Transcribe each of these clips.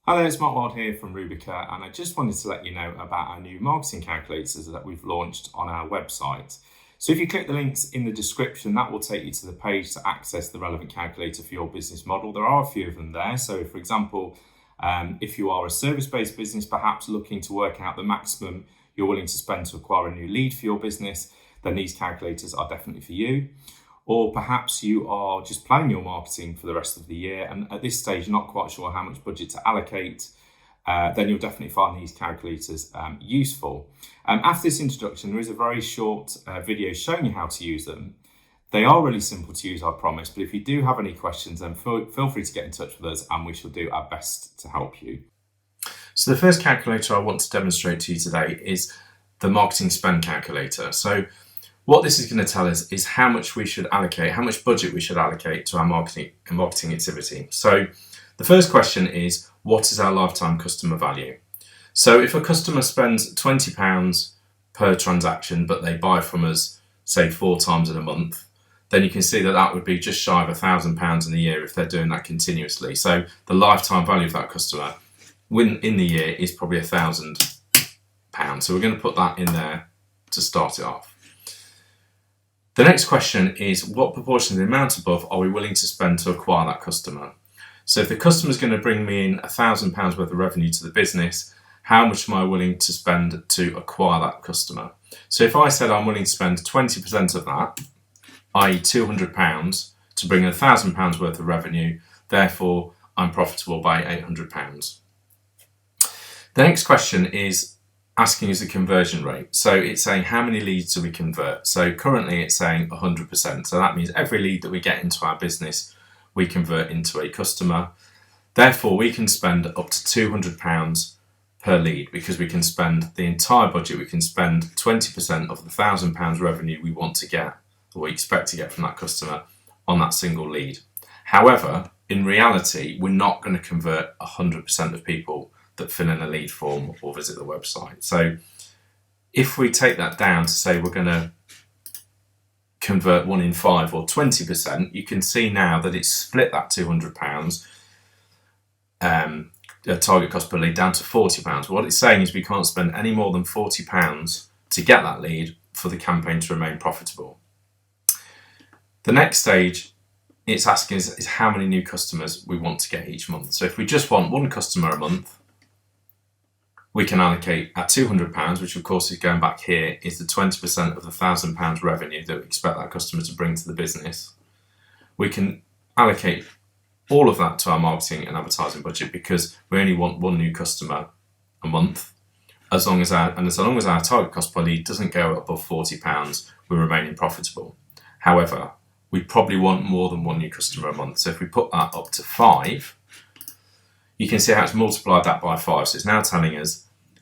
Hello, it's Mark Wild here from Rubica, and I just wanted to let you know about our new marketing calculators that we've launched on our website. So if you click the links in the description, that will take you to the page to access the relevant calculator for your business model. There are a few of them there. So for example, if you are a service-based business, perhaps looking to work out the maximum you're willing to spend to acquire a new lead for your business, then these calculators are definitely for you. Or perhaps you are just planning your marketing for the rest of the year and at this stage you're not quite sure how much budget to allocate, then you'll definitely find these calculators useful. After this introduction, there is a very short video showing you how to use them. They are really simple to use, I promise, but if you do have any questions, then feel free to get in touch with us and we shall do our best to help you. So the first calculator I want to demonstrate to you today is the marketing spend calculator. So what this is going to tell us is how much we should allocate, how much budget we should allocate to our marketing activity. So the first question is, what is our lifetime customer value? So if a customer spends £20 per transaction, but they buy from us, say 4 times in a month, then you can see that that would be just shy of £1,000 in a year if they're doing that continuously. So the lifetime value of that customer in the year is probably £1,000. So we're going to put that in there to start it off. The next question is, what proportion of the amount above are we willing to spend to acquire that customer? So if the customer is going to bring me in £1,000 worth of revenue to the business, how much am I willing to spend to acquire that customer? So if I said I'm willing to spend 20% of that, i.e. £200, to bring in £1,000 worth of revenue, therefore I'm profitable by £800. The next question is asking us the conversion rate. So it's saying how many leads do we convert? So currently it's saying 100%. So that means every lead that we get into our business, we convert into a customer. Therefore, we can spend up to £200 per lead because we can spend the entire budget. We can spend 20% of the £1,000 revenue we want to get, or we expect to get from that customer on that single lead. However, in reality, we're not going to convert 100% of people that fill in a lead form or visit the website. So if we take that down to say we're going to convert 1 in 5 or 20%, you can see now that it's split that £200 target cost per lead down to £40. What it's saying is we can't spend any more than £40 to get that lead for the campaign to remain profitable. The next stage it's asking us is how many new customers we want to get each month. So if we just want 1 customer a month, we can allocate at £200, which of course is going back here, is the 20% of the £1,000 revenue that we expect that customer to bring to the business. We can allocate all of that to our marketing and advertising budget because we only want 1 new customer a month. As long as our target cost per lead doesn't go above £40, we're remaining profitable. However, we probably want more than 1 new customer a month. So if we put that up to 5, you can see how it's multiplied that by 5. So it's now telling us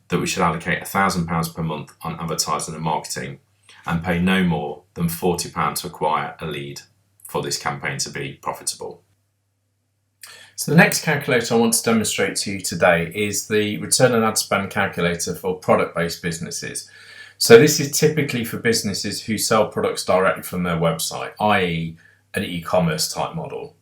that we should allocate £1,000 per month on advertising and marketing and pay no more than £40 to acquire a lead for this campaign to be profitable. So the next calculator I want to demonstrate to you today is the return on ad spend calculator for product-based businesses. So this is typically for businesses who sell products directly from their website, i.e. an e-commerce type model.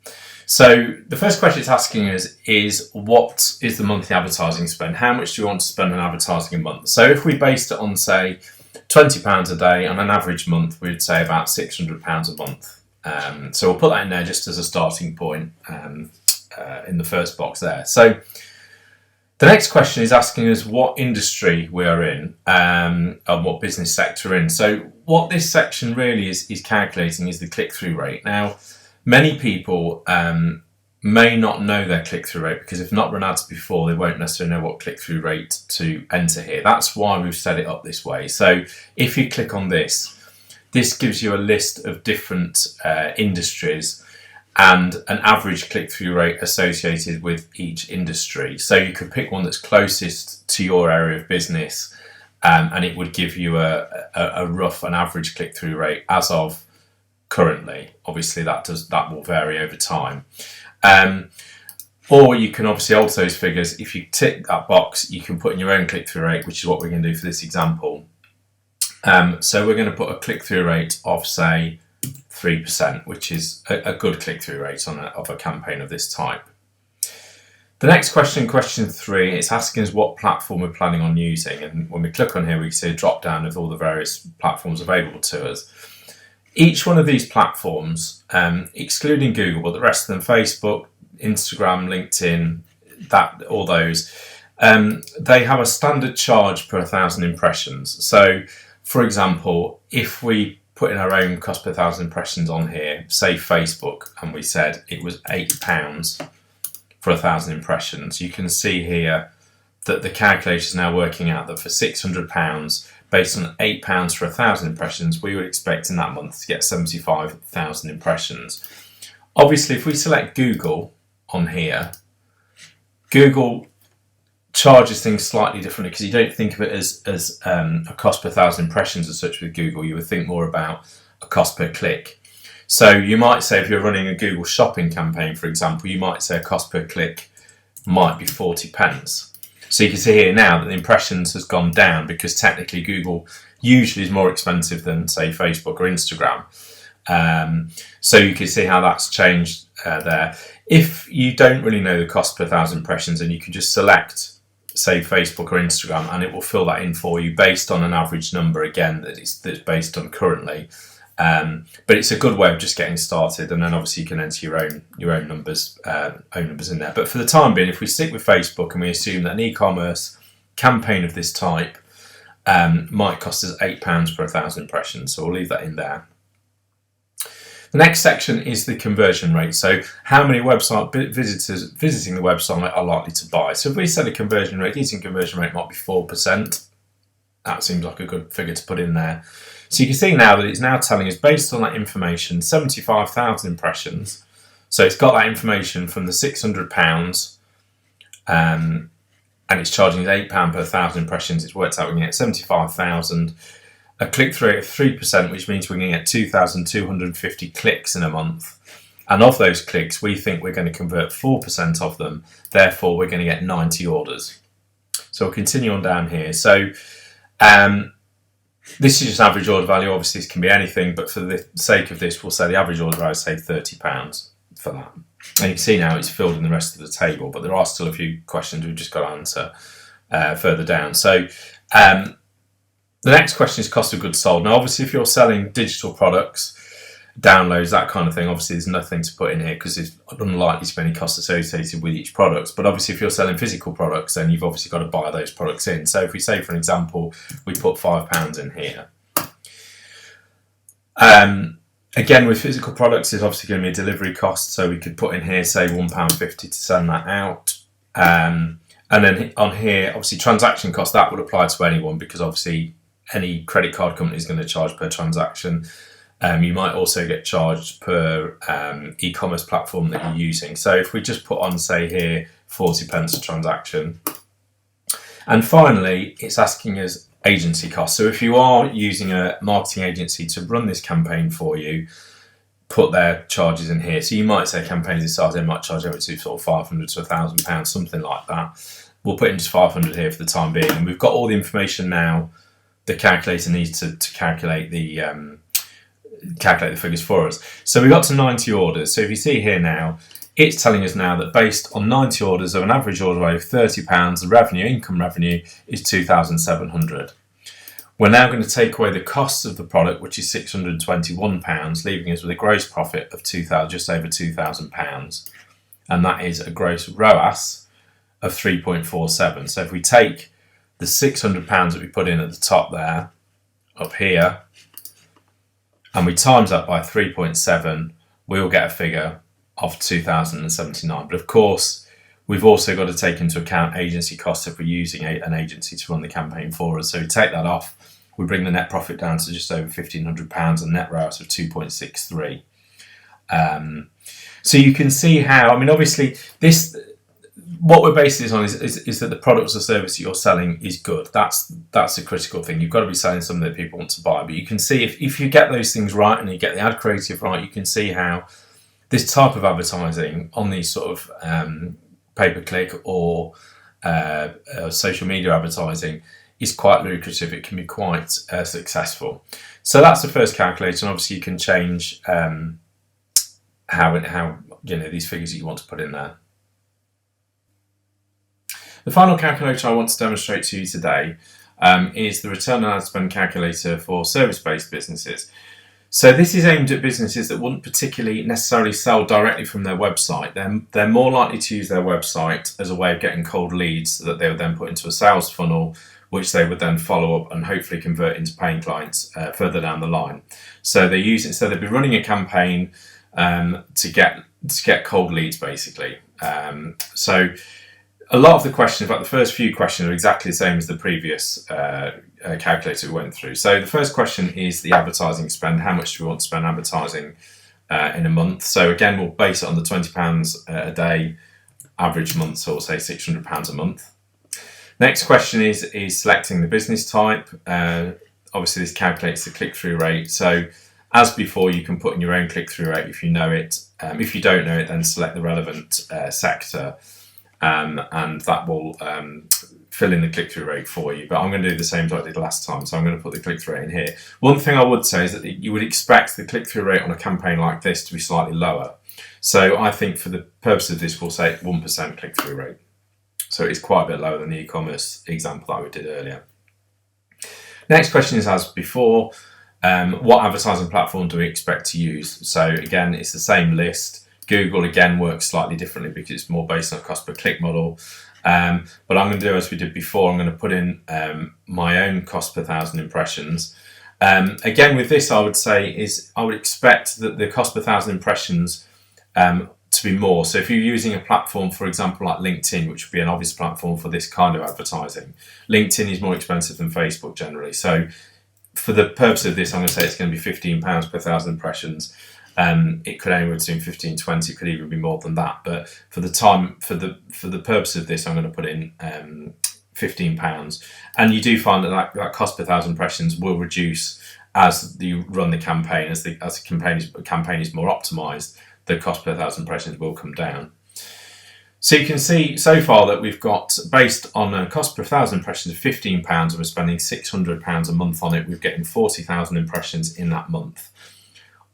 So the first question it's asking us is, what is the monthly advertising spend? How much do you want to spend on advertising a month? So if we based it on, say, £20 a day, on an average month, we'd say about £600 a month. So we'll put that in there just as a starting point in the first box there. So the next question is asking us what industry we are in and what business sector we're in. So what this section really is calculating is the click-through rate. Now, many people may not know their click-through rate because if not run ads before, they won't necessarily know what click-through rate to enter here. That's why we've set it up this way. So if you click on this gives you a list of different industries and an average click-through rate associated with each industry. So you could pick one that's closest to your area of business and it would give you a rough and average click-through rate as of currently. Obviously that will vary over time. Or you can obviously alter those figures. If you tick that box, you can put in your own click-through rate, which is what we're going to do for this example. So we're going to put a click-through rate of, say, 3%, which is a good click-through rate of a campaign of this type. The next question, question 3, it's asking us what platform we're planning on using. And when we click on here, we can see a drop down of all the various platforms available to us. Each one of these platforms, excluding Google, but the rest of them, Facebook, Instagram, LinkedIn, all those, they have a standard charge per 1,000 impressions. So, for example, if we put in our own cost per 1,000 impressions on here, say Facebook, and we said it was £8 for 1,000 impressions, you can see here that the calculator is now working out that for £600, based on £8 for 1,000 impressions, we would expect in that month to get 75,000 impressions. Obviously, if we select Google on here, Google charges things slightly differently because you don't think of it as a cost per 1,000 impressions as such with Google. You would think more about a cost per click. So you might say if you're running a Google shopping campaign, for example, you might say a cost per click might be 40p. So you can see here now that the impressions has gone down because technically Google usually is more expensive than, say, Facebook or Instagram. So you can see how that's changed there. If you don't really know the cost per 1,000 impressions, then you can just select, say, Facebook or Instagram, and it will fill that in for you based on an average number, again, that's based on currently. But it's a good way of just getting started, and then obviously you can enter your own numbers in there. But for the time being, if we stick with Facebook and we assume that an e-commerce campaign of this type might cost us £8 per 1,000 impressions, so we'll leave that in there. The next section is the conversion rate. So how many website visitors visiting the website are likely to buy. So if we set a conversion rate, decent conversion rate might be 4%. That seems like a good figure to put in there. So you can see now that it's now telling us, based on that information, 75,000 impressions. So it's got that information from the £600, and it's charging us £8 per 1,000 impressions. It's worked out we're going to get 75,000. A click-through rate of 3%, which means we're going to get 2,250 clicks in a month. And of those clicks, we think we're going to convert 4% of them. Therefore, we're going to get 90 orders. So we'll continue on down here. So this is just average order value. Obviously, this can be anything, but for the sake of this, we'll say the average order value is, say, £30 for that. And you can see now it's filled in the rest of the table, but there are still a few questions we've just got to answer further down. So the next question is cost of goods sold. Now, obviously, if you're selling digital products, downloads, that kind of thing, obviously there's nothing to put in here because there's unlikely to be any cost associated with each product. But obviously, if you're selling physical products, then you've obviously got to buy those products in. So if we say, for example, we put £5 in here. Again, with physical products, there's obviously going to be a delivery cost. So we could put in here, say, £1.50 to send that out. And then on here, obviously, transaction cost, that would apply to anyone because obviously any credit card company is going to charge per transaction. You might also get charged per e-commerce platform that you're using. So if we just put on, say here, 40p a transaction. And finally, it's asking us agency costs. So if you are using a marketing agency to run this campaign for you, put their charges in here. So you might say campaigns this size, they might charge over to sort of £500 to £1,000, something like that. We'll put in just 500 here for the time being. And we've got all the information now the calculator needs to calculate the figures for us. So we got to 90 orders. So if you see here now, it's telling us now that based on 90 orders of an average order value of £30, the income revenue is £2,700. We're now going to take away the costs of the product, which is £621, leaving us with a gross profit of just over £2,000. And that is a gross ROAS of 3.47. So if we take the £600 that we put in at the top there, up here, and we times that by 3.7, we will get a figure of 2,079. But of course, we've also got to take into account agency costs if we're using an agency to run the campaign for us. So we take that off, we bring the net profit down to just over £1,500 and net ROAS of 2.63. So you can see how, I mean, obviously, what we're basing this on is that the products or service that you're selling is good. That's a critical thing. You've got to be selling something that people want to buy. But you can see if you get those things right and you get the ad creative right, you can see how this type of advertising on these sort of pay-per-click or social media advertising is quite lucrative. It can be quite successful. So that's the first calculator, and obviously you can change how these figures that you want to put in there. The final calculator I want to demonstrate to you today is the return on ad spend calculator for service-based businesses. So this is aimed at businesses that wouldn't particularly necessarily sell directly from their website. They're more likely to use their website as a way of getting cold leads that they would then put into a sales funnel, which they would then follow up and hopefully convert into paying clients further down the line. So they use it, so they'd be running a campaign to get cold leads basically. So a lot of the questions, about the first few questions, are exactly the same as the previous calculator we went through. So the first question is the advertising spend. How much do we want to spend advertising in a month? So again, we'll base it on the £20 a day average month, so we'll say £600 a month. Next question is selecting the business type. Obviously, this calculates the click-through rate. So as before, you can put in your own click-through rate if you know it. If you don't know it, then select the relevant sector. And that will fill in the click-through rate for you. But I'm going to do the same as I did last time, so I'm going to put the click-through rate in here. One thing I would say is that you would expect the click-through rate on a campaign like this to be slightly lower. So I think for the purpose of this, we'll say 1% click-through rate. So it's quite a bit lower than the e-commerce example that we did earlier. Next question is, as before, what advertising platform do we expect to use? So again, it's the same list. Google again works slightly differently because it's more based on a cost per click model. But I'm going to do as we did before. I'm going to put in my own cost per 1,000 impressions. Again, with this, I would say I would expect that the cost per 1,000 impressions to be more. So if you're using a platform, for example, like LinkedIn, which would be an obvious platform for this kind of advertising, LinkedIn is more expensive than Facebook generally. So for the purpose of this, I'm going to say it's going to be £15 per 1,000 impressions. It could anywhere between 15, 20, could even be more than that. But for the purpose of this, I'm going to put in £15. And you do find that cost per 1,000 impressions will reduce as you run the campaign. As the campaign is more optimized, the cost per 1,000 impressions will come down. So you can see so far that we've got, based on a cost per 1,000 impressions of £15, and we're spending £600 a month on it, we're getting 40,000 impressions in that month.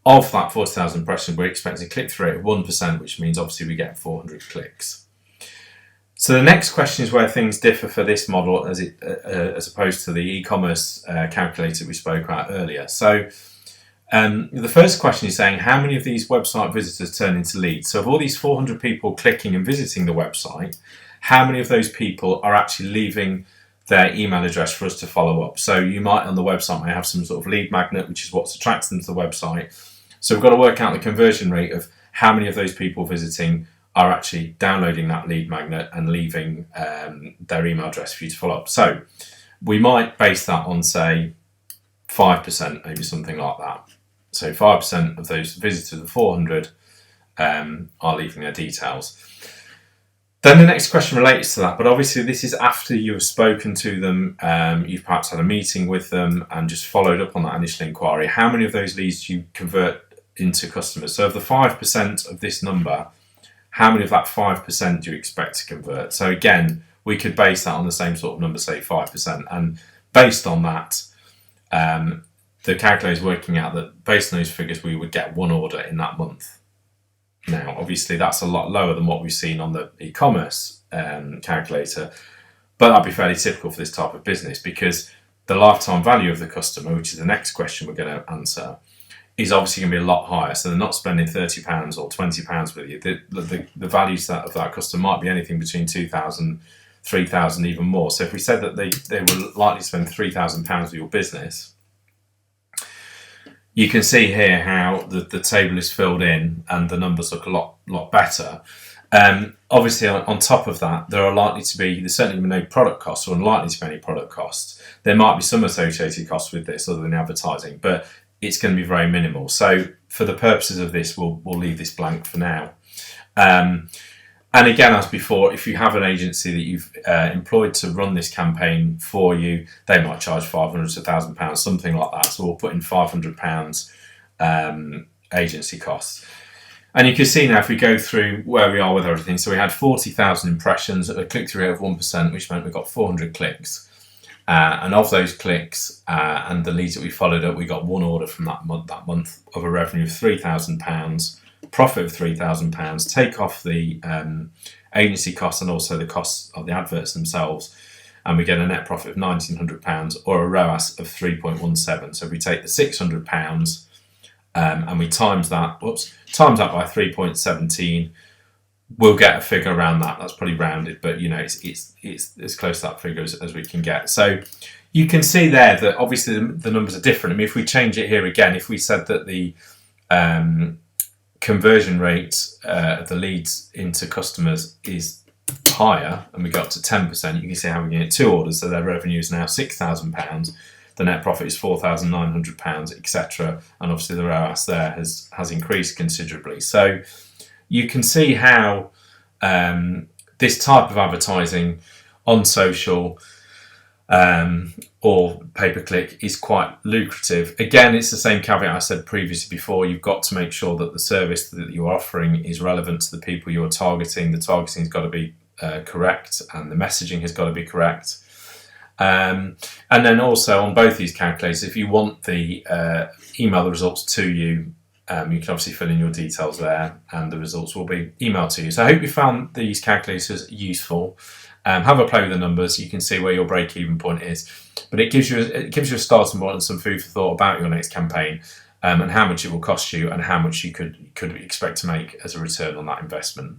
Of that 40,000 impressions, we're expecting a click-through rate of 1%, which means obviously we get 400 clicks. So the next question is where things differ for this model as opposed to the e-commerce calculator we spoke about earlier. So the first question is saying, how many of these website visitors turn into leads? So of all these 400 people clicking and visiting the website, how many of those people are actually leaving their email address for us to follow up? So you might, on the website, may have some sort of lead magnet, which is what's attracted them to the website. So we've got to work out the conversion rate of how many of those people visiting are actually downloading that lead magnet and leaving their email address for you to follow up. So we might base that on, say, 5%, maybe something like that. So 5% of those visitors, the 400, are leaving their details. Then the next question relates to that, but obviously this is after you've spoken to them, you've perhaps had a meeting with them and just followed up on that initial inquiry. How many of those leads do you convert into customers? So of the 5% of this number, how many of that 5% do you expect to convert? So again, we could base that on the same sort of number, say 5%. And based on that, the calculator is working out that based on those figures, we would get one order in that month. Now, obviously, that's a lot lower than what we've seen on the e-commerce calculator, but that'd be fairly typical for this type of business because the lifetime value of the customer, which is the next question we're going to answer, is obviously going to be a lot higher. So they're not spending £30 or £20 with you. The values of that customer might be anything between £2,000, £3,000, even more. So if we said that they were likely to spend £3,000 with your business, you can see here how the table is filled in and the numbers look a lot better. Obviously, on top of that, there's certainly no product costs or unlikely to be any product costs. There might be some associated costs with this other than advertising, but it's going to be very minimal. So for the purposes of this, we'll leave this blank for now. And again, as before, if you have an agency that you've employed to run this campaign for you, they might charge £500 to £1,000, something like that. So we'll put in £500 agency costs. And you can see now if we go through where we are with everything. So we had 40,000 impressions at a click-through rate of 1%, which meant we got 400 clicks. And of those clicks and the leads that we followed up, we got one order from that month of a revenue of £3,000 profit of £3,000, take off the agency costs and also the costs of the adverts themselves, and we get a net profit of £1,900 or a ROAS of 3.17. So if we take the £600 and we times that by 3.17, we'll get a figure around that. That's probably rounded, but it's as close to that figure as we can get. So you can see there that obviously the numbers are different. I mean, if we change it here again, if we said that the conversion rate of the leads into customers is higher and we go up to 10%, you can see how we get 2 orders, so their revenue is now £6,000, the net profit is £4,900, etc. And obviously the ROAS there has increased considerably. So you can see how this type of advertising on social or pay-per-click is quite lucrative. Again, it's the same caveat I said previously before. You've got to make sure that the service that you're offering is relevant to the people you're targeting. The targeting has got to be correct and the messaging has got to be correct. And then also on both these calculators, if you want the email the results to you, you can obviously fill in your details there and the results will be emailed to you. So I hope you found these calculators useful. Have a play with the numbers. You can see where your break-even point is, but it gives you a starting point and some food for thought about your next campaign, and how much it will cost you and how much you could expect to make as a return on that investment.